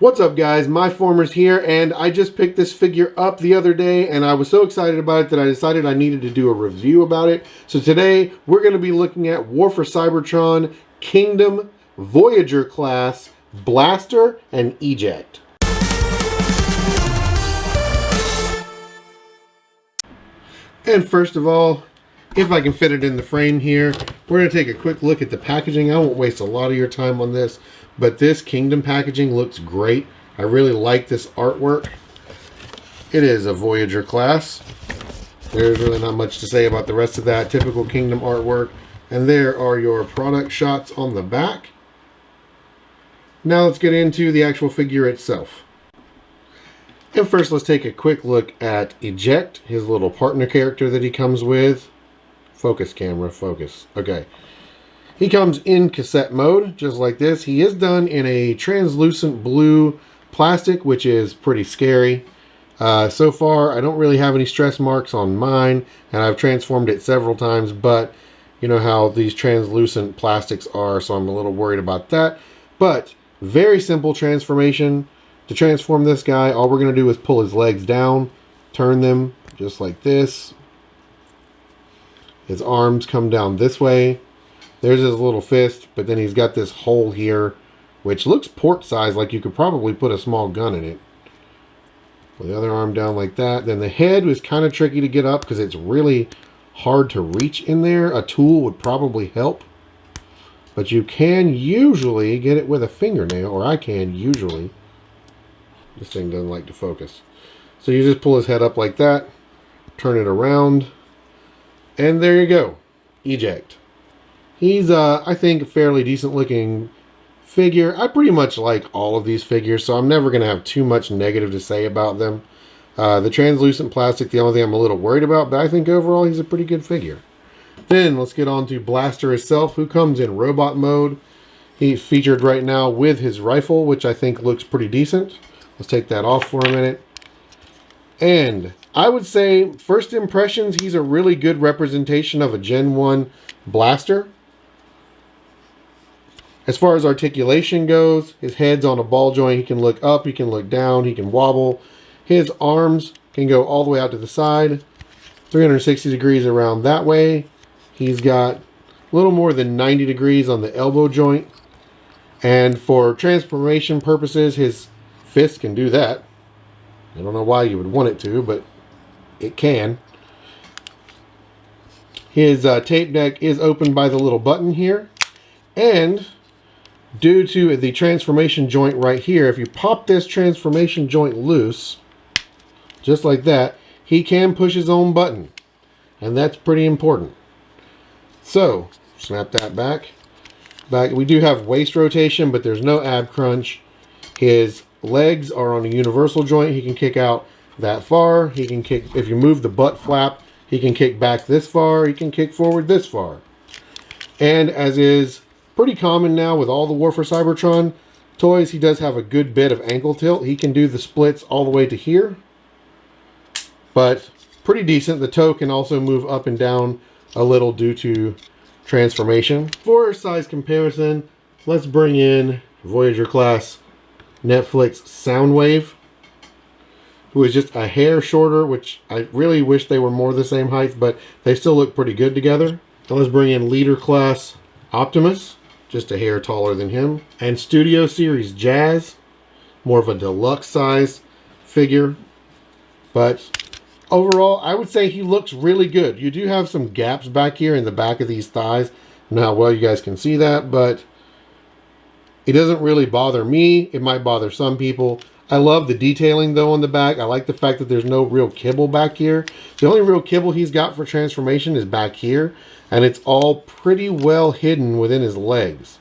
What's up guys, Myformers here, and I just picked this figure up the other day and I was so excited about it that I decided I needed to do a review about it. So today we're going to be looking at War for Cybertron, Kingdom, Voyager class, Blaster, and Eject. And first of all, if I can fit it in the frame here, we're going to take a quick look at the packaging. I won't waste a lot of your time on this, but this Kingdom packaging looks great. I really like this artwork. It is a Voyager class. There's really not much to say about the rest of that. Typical Kingdom artwork. And there are your product shots on the back. Now let's get into the actual figure itself. And first let's take a quick look at Eject, his little partner character that he comes with. Focus camera, focus. Okay. He comes in cassette mode, just like this. He is done in a translucent blue plastic, which is pretty scary. So far, I don't really have any stress marks on mine, and I've transformed it several times, but you know how these translucent plastics are, so I'm a little worried about that. But very simple transformation. To transform this guy, all we're going to do is pull his legs down, turn them just like this. His arms come down this way. There's his little fist, but then he's got this hole here, which looks port size, like you could probably put a small gun in it. Put the other arm down like that. Then the head was kind of tricky to get up because it's really hard to reach in there. A tool would probably help. But you can usually get it with a fingernail, or I can usually. This thing doesn't like to focus. So you just pull his head up like that, turn it around, and there you go. Eject. He's, I think, a fairly decent looking figure. I pretty much like all of these figures, so I'm never going to have too much negative to say about them. The translucent plastic, the only thing I'm a little worried about, but I think overall he's a pretty good figure. Then let's get on to Blaster itself, who comes in robot mode. He's featured right now with his rifle, which I think looks pretty decent. Let's take that off for a minute. And I would say, first impressions, he's a really good representation of a Gen 1 Blaster. As far as articulation goes, his head's on a ball joint. He can look up, he can look down, he can wobble. His arms can go all the way out to the side, 360 degrees around that way. He's got a little more than 90 degrees on the elbow joint. And for transformation purposes, his fist can do that. I don't know why you would want it to, but it can. His tape deck is opened by the little button here. And due to the transformation joint right here, if you pop this transformation joint loose, just like that, he can push his own button. And that's pretty important. So, snap that back. We do have waist rotation, but there's no ab crunch. His legs are on a universal joint. He can kick out that far. He can kick, if you move the butt flap, he can kick back this far. He can kick forward this far. And as is pretty common now with all the War for Cybertron toys, he does have a good bit of ankle tilt. He can do the splits all the way to here. But pretty decent. The toe can also move up and down a little due to transformation. For size comparison, let's bring in Voyager class Netflix Soundwave, who is just a hair shorter, which I really wish they were more the same height, but they still look pretty good together. Now let's bring in Leader class Optimus, just a hair taller than him. And Studio Series Jazz, more of a deluxe size figure. But overall, I would say he looks really good. You do have some gaps back here in the back of these thighs. Now, well, you guys can see that, but it doesn't really bother me. It might bother some people. I love the detailing, though, on the back. I like the fact that there's no real kibble back here. The only real kibble he's got for transformation is back here, and it's all pretty well hidden within his legs.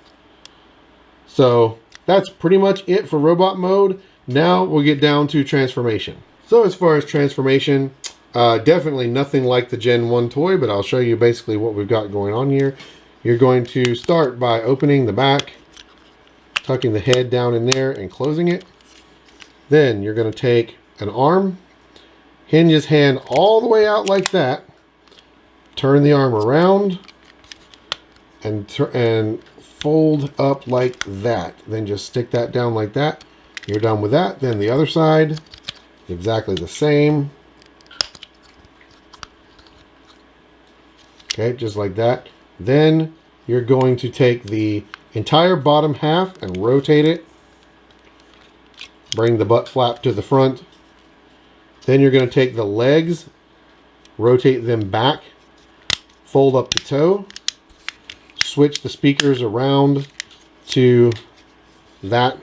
So that's pretty much it for robot mode. Now we'll get down to transformation. So as far as transformation, definitely nothing like the Gen 1 toy, but I'll show you basically what we've got going on here. You're going to start by opening the back, tucking the head down in there and closing it. Then you're going to take an arm, hinge his hand all the way out like that, turn the arm around, and fold up like that. Then just stick that down like that. You're done with that. Then the other side, exactly the same. Okay, just like that. Then you're going to take the entire bottom half and rotate it. Bring the butt flap to the front. Then you're going to take the legs, rotate them back, fold up the toe, switch the speakers around to that.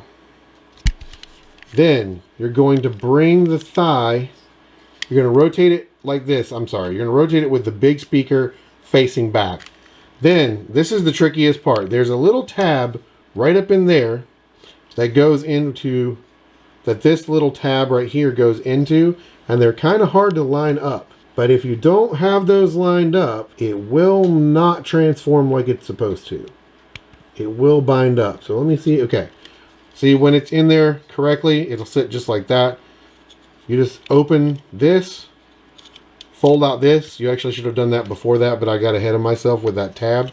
Then you're going to bring the thigh, you're going to rotate it like this. I'm sorry, you're going to rotate it with the big speaker facing back. Then, this is the trickiest part. There's a little tab right up in there that goes into, that this little tab right here goes into, and they're kind of hard to line up. But if you don't have those lined up, it will not transform like it's supposed to. It will bind up. So let me see. Okay. See, when it's in there correctly, it'll sit just like that. You just open this, fold out this. You actually should have done that before that, but I got ahead of myself with that tab.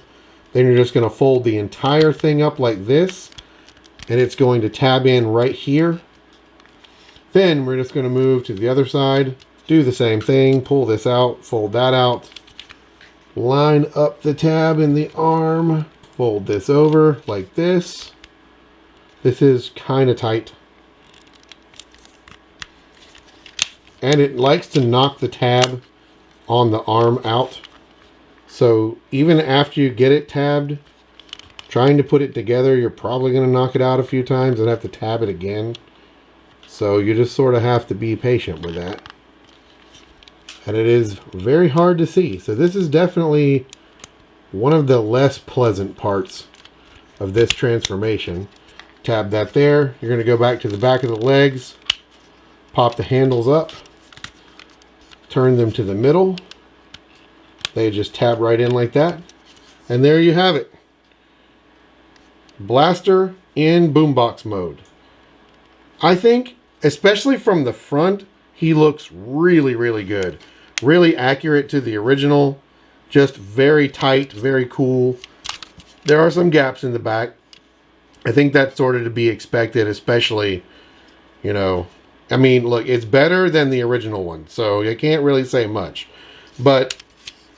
Then you're just going to fold the entire thing up like this, and it's going to tab in right here. Then we're just going to move to the other side, do the same thing, pull this out, fold that out, line up the tab in the arm, fold this over like this. This is kind of tight. And it likes to knock the tab on the arm out. So even after you get it tabbed, trying to put it together, you're probably going to knock it out a few times and have to tab it again. So you just sort of have to be patient with that. And it is very hard to see. So this is definitely one of the less pleasant parts of this transformation. Tab that there. You're going to go back to the back of the legs, pop the handles up, turn them to the middle. They just tab right in like that. And there you have it. Blaster in boombox mode. I think, especially from the front, he looks really, really good. Really accurate to the original. Just very tight, very cool. There are some gaps in the back. I think that's sort of to be expected, especially, you know, I mean, look, it's better than the original one, so you can't really say much. But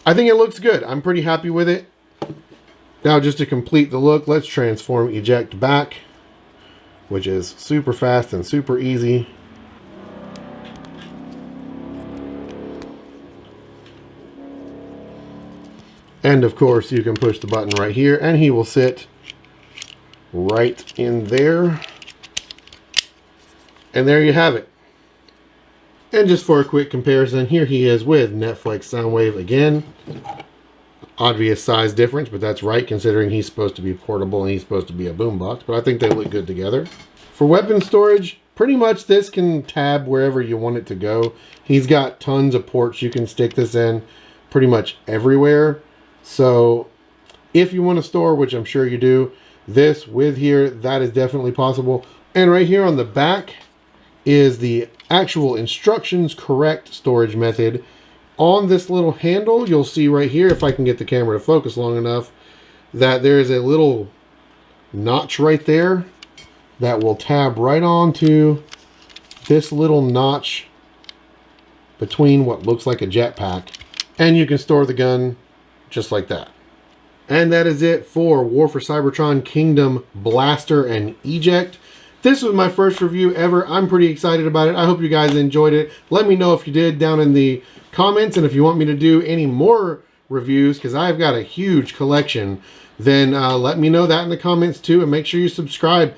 I think it looks good. I'm pretty happy with it. Now, just to complete the look, let's transform eject back, which is super fast and super easy. And of course, you can push the button right here, and he will sit right in there. And there you have it. And just for a quick comparison, here he is with Netflix Soundwave again. Obvious size difference, but that's right considering he's supposed to be portable and he's supposed to be a boombox. But I think they look good together. For weapon storage, pretty much this can tab wherever you want it to go. He's got tons of ports you can stick this in pretty much everywhere. So if you want to store, which I'm sure you do, this with here, that is definitely possible. And right here on the back is the actual instructions correct storage method. On this little handle, you'll see right here, if I can get the camera to focus long enough, that there is a little notch right there that will tab right onto this little notch between what looks like a jetpack. And you can store the gun just like that. And that is it for War for Cybertron Kingdom Blaster and Eject. This was my first review ever. I'm pretty excited about it. I hope you guys enjoyed it. Let me know if you did down in the comments, and if you want me to do any more reviews, because I've got a huge collection, then let me know that in the comments too, and make sure you subscribe.